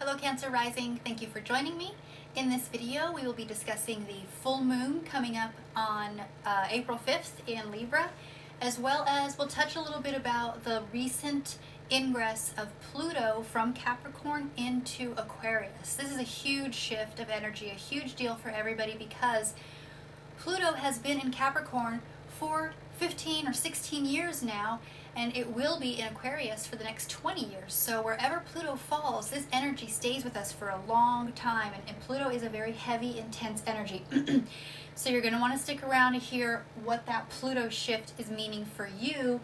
Hello Cancer Rising, thank you for joining me. In this video we will be discussing the full moon coming up on April 5th in Libra, as well as we'll touch a little bit about the recent ingress of Pluto from Capricorn into Aquarius. This is a huge shift of energy, a huge deal for everybody because Pluto has been in Capricorn for 15 or 16 years now, and it will be in Aquarius for the next 20 years. So wherever Pluto falls, this energy stays with us for a long time, and Pluto is a very heavy, intense energy. So you're going to want to stick around to hear what that Pluto shift is meaning for you,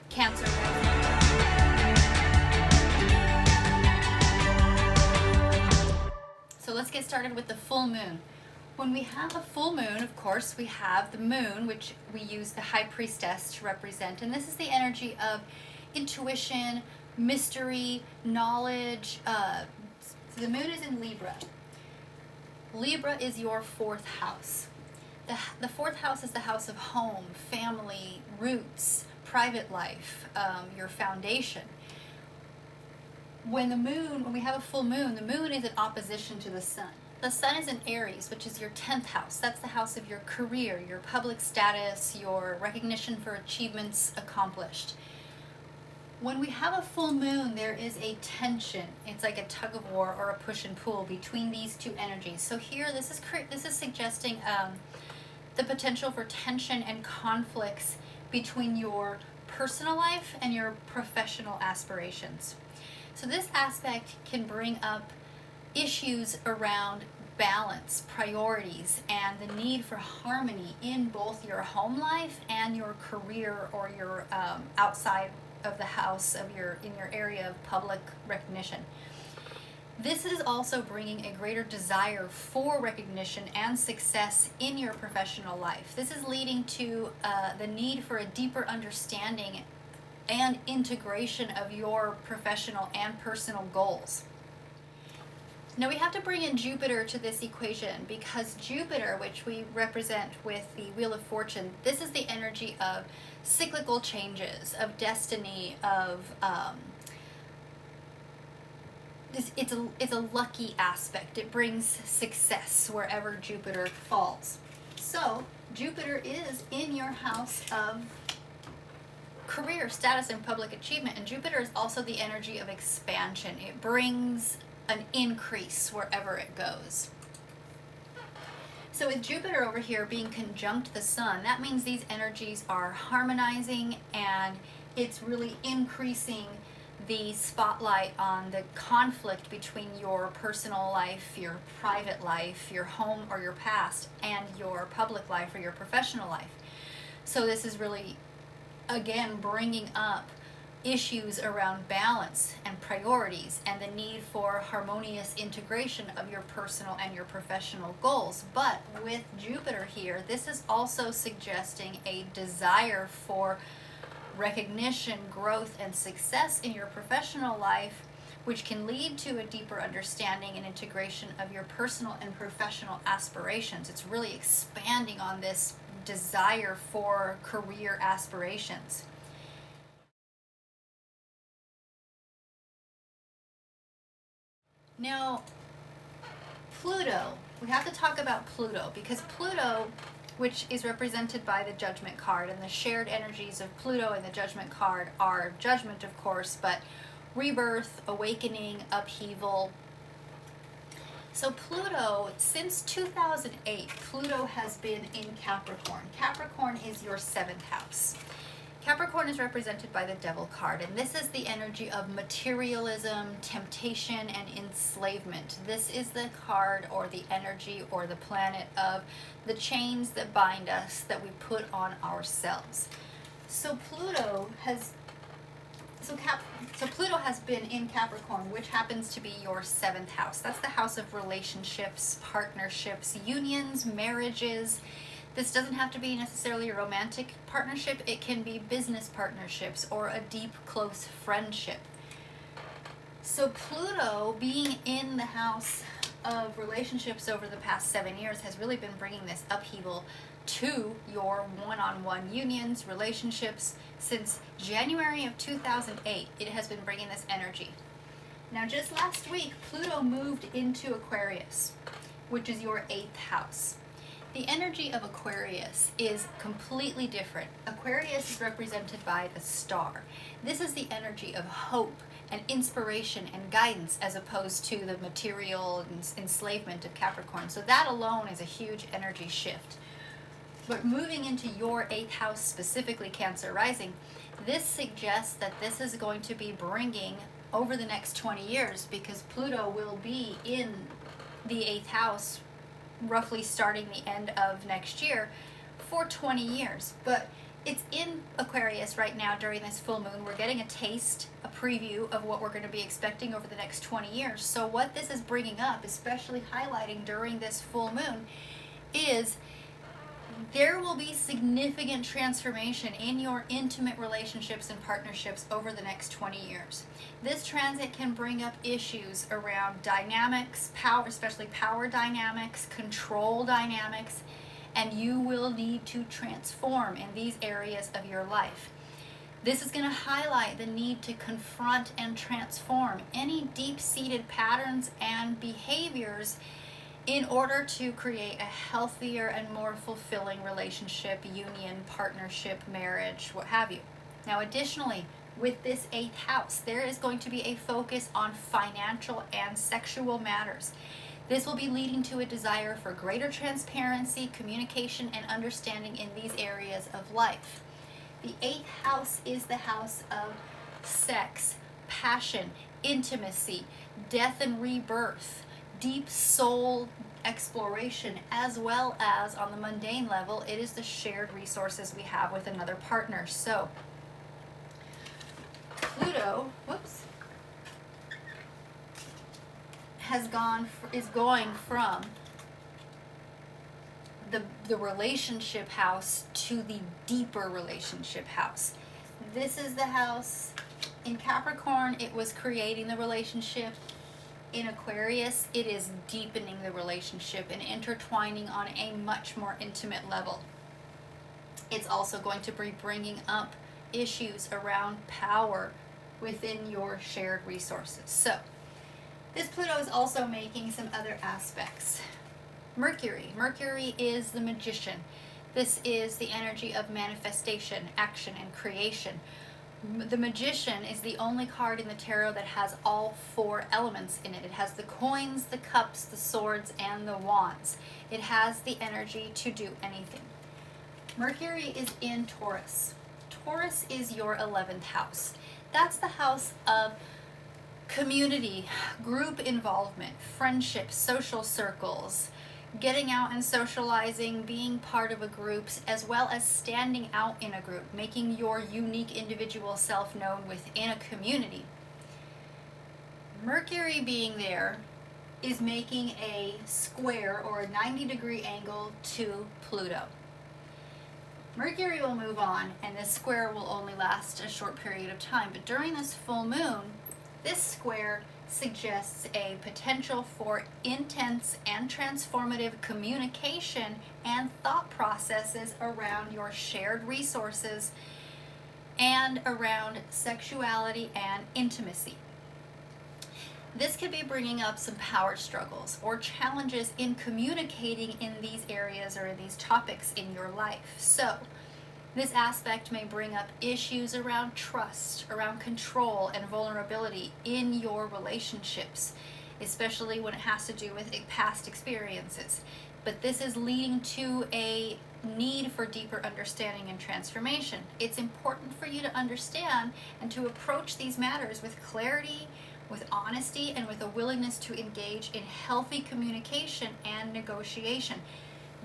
Cancer. So let's get started with the full moon. When we have a full moon, of course, we have the moon, which we use the high priestess to represent. And this is the energy of intuition, mystery, knowledge. So the moon is in Libra. Libra is your fourth house. The fourth house is the house of home, family, roots, private life, your foundation. When we have a full moon, the moon is in opposition to the sun. The sun is in Aries, which is your 10th house. That's the house of your career, your public status, your recognition for achievements accomplished. When we have a full moon, there is a tension. It's like a tug of war or a push and pull between these two energies. So here, this is suggesting the potential for tension and conflicts between your personal life and your professional aspirations. So this aspect can bring up issues around balance, priorities, and the need for harmony in both your home life and your career or your outside of the house of in your area of public recognition. This is also bringing a greater desire for recognition and success in your professional life. This is leading to the need for a deeper understanding and integration of your professional and personal goals. Now we have to bring in Jupiter to this equation because Jupiter, which we represent with the Wheel of Fortune, this is the energy of cyclical changes, of destiny, of it's a lucky aspect. It brings success wherever Jupiter falls. So Jupiter is in your house of career, status, and public achievement, and Jupiter is also the energy of expansion. It brings an increase wherever it goes. So with Jupiter over here being conjunct the sun, that means these energies are harmonizing, and it's really increasing the spotlight on the conflict between your personal life, your private life, your home or your past, and your public life or your professional life. So this is really, again, bringing up issues around balance and priorities and the need for harmonious integration of your personal and your professional goals. But with Jupiter here, this is also suggesting a desire for recognition, growth, and success in your professional life, which can lead to a deeper understanding and integration of your personal and professional aspirations. It's really expanding on this desire for career aspirations. Now, Pluto, we have to talk about Pluto because Pluto, which is represented by the Judgment card, and the shared energies of Pluto and the Judgment card are judgment, of course, but rebirth, awakening, upheaval. So Pluto, since 2008, Pluto has been in Capricorn. Capricorn is your 7th house. Capricorn is represented by the Devil card, and this is the energy of materialism, temptation, and enslavement. This is the card or the energy or the planet of the chains that bind us, that we put on ourselves. So Pluto has been in Capricorn, which happens to be your 7th house. That's the house of relationships, partnerships, unions, marriages. This doesn't have to be necessarily a romantic partnership. It can be business partnerships or a deep, close friendship. So Pluto being in the house of relationships over the past 7 years has really been bringing this upheaval to your one-on-one unions, relationships. Since January of 2008, it has been bringing this energy. Now, just last week, Pluto moved into Aquarius, which is your 8th house. The energy of Aquarius is completely different. Aquarius is represented by the star. This is the energy of hope and inspiration and guidance, as opposed to the material and enslavement of Capricorn. So that alone is a huge energy shift. But moving into your 8th house, specifically Cancer rising, this suggests that this is going to be bringing over the next 20 years, because Pluto will be in the 8th house roughly starting the end of next year for 20 years. But it's in Aquarius right now during this full moon. We're getting a taste, a preview of what we're going to be expecting over the next 20 years. So what this is bringing up, especially highlighting during this full moon, is there will be significant transformation in your intimate relationships and partnerships over the next 20 years. This transit can bring up issues around dynamics, power, especially power dynamics, control dynamics, and you will need to transform in these areas of your life. This is going to highlight the need to confront and transform any deep-seated patterns and behaviors in order to create a healthier and more fulfilling relationship, union, partnership, marriage, what have you. Now, additionally, with this 8th house, there is going to be a focus on financial and sexual matters. This will be leading to a desire for greater transparency, communication, and understanding in these areas of life. The 8th house is the house of sex, passion, intimacy, death and rebirth, deep soul exploration, as well as on the mundane level, it is the shared resources we have with another partner. So Pluto, is going from the relationship house to the deeper relationship house. This is the house in Capricorn. It was creating the relationship. In Aquarius, it is deepening the relationship and intertwining on a much more intimate level. It's also going to be bringing up issues around power within your shared resources. So, this Pluto is also making some other aspects. Mercury is the magician. This is the energy of manifestation, action, and creation. The magician is the only card in the tarot that has all 4 elements in it. It has the coins, the cups, the swords, and the wands. It has the energy to do anything. Mercury is in Taurus. Taurus is your 11th house. That's the house of community, group involvement, friendships, social circles, getting out and socializing, being part of a group, as well as standing out in a group, making your unique individual self known within a community. Mercury being there is making a square or a 90-degree angle to Pluto. Mercury will move on, and this square will only last a short period of time, but during this full moon, this square suggests a potential for intense and transformative communication and thought processes around your shared resources and around sexuality and intimacy. This could be bringing up some power struggles or challenges in communicating in these areas or in these topics in your life. So, this aspect may bring up issues around trust, around control and vulnerability in your relationships, especially when it has to do with past experiences. But this is leading to a need for deeper understanding and transformation. It's important for you to understand and to approach these matters with clarity, with honesty, and with a willingness to engage in healthy communication and negotiation.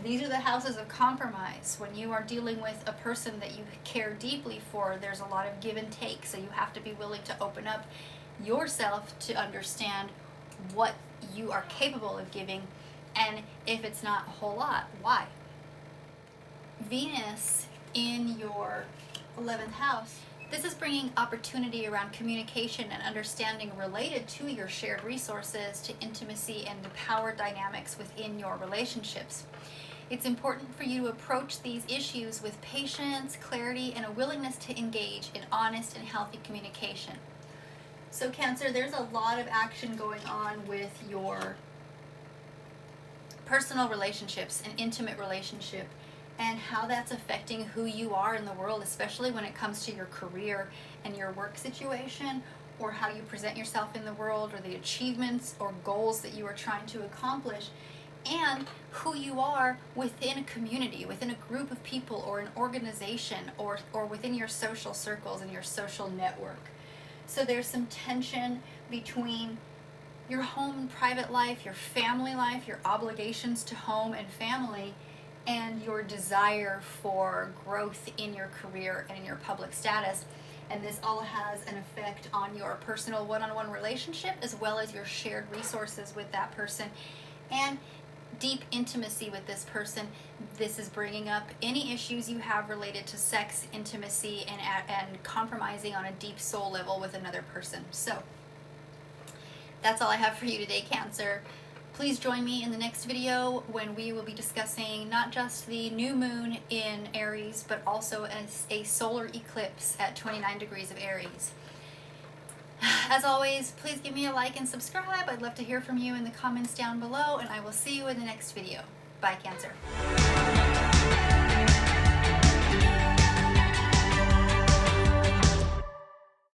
These are the houses of compromise. When you are dealing with a person that you care deeply for, there's a lot of give and take, so you have to be willing to open up yourself to understand what you are capable of giving, and if it's not a whole lot, why? Venus in your 11th house, this is bringing opportunity around communication and understanding related to your shared resources, to intimacy, and the power dynamics within your relationships. It's important for you to approach these issues with patience, clarity, and a willingness to engage in honest and healthy communication. So Cancer, there's a lot of action going on with your personal relationships and intimate relationship, and how that's affecting who you are in the world, especially when it comes to your career and your work situation, or how you present yourself in the world, or the achievements or goals that you are trying to accomplish, and who you are within a community, within a group of people, or an organization, or within your social circles and your social network. So there's some tension between your home and private life, your family life, your obligations to home and family, and your desire for growth in your career and in your public status. And this all has an effect on your personal one-on-one relationship, as well as your shared resources with that person and deep intimacy with this person. This is bringing up any issues you have related to sex, intimacy, and compromising on a deep soul level with another person. So that's all I have for you today, Cancer. Please join me in the next video when we will be discussing not just the new moon in Aries, but also a solar eclipse at 29 degrees of Aries. As always, please give me a like and subscribe. I'd love to hear from you in the comments down below, and I will see you in the next video. Bye, Cancer.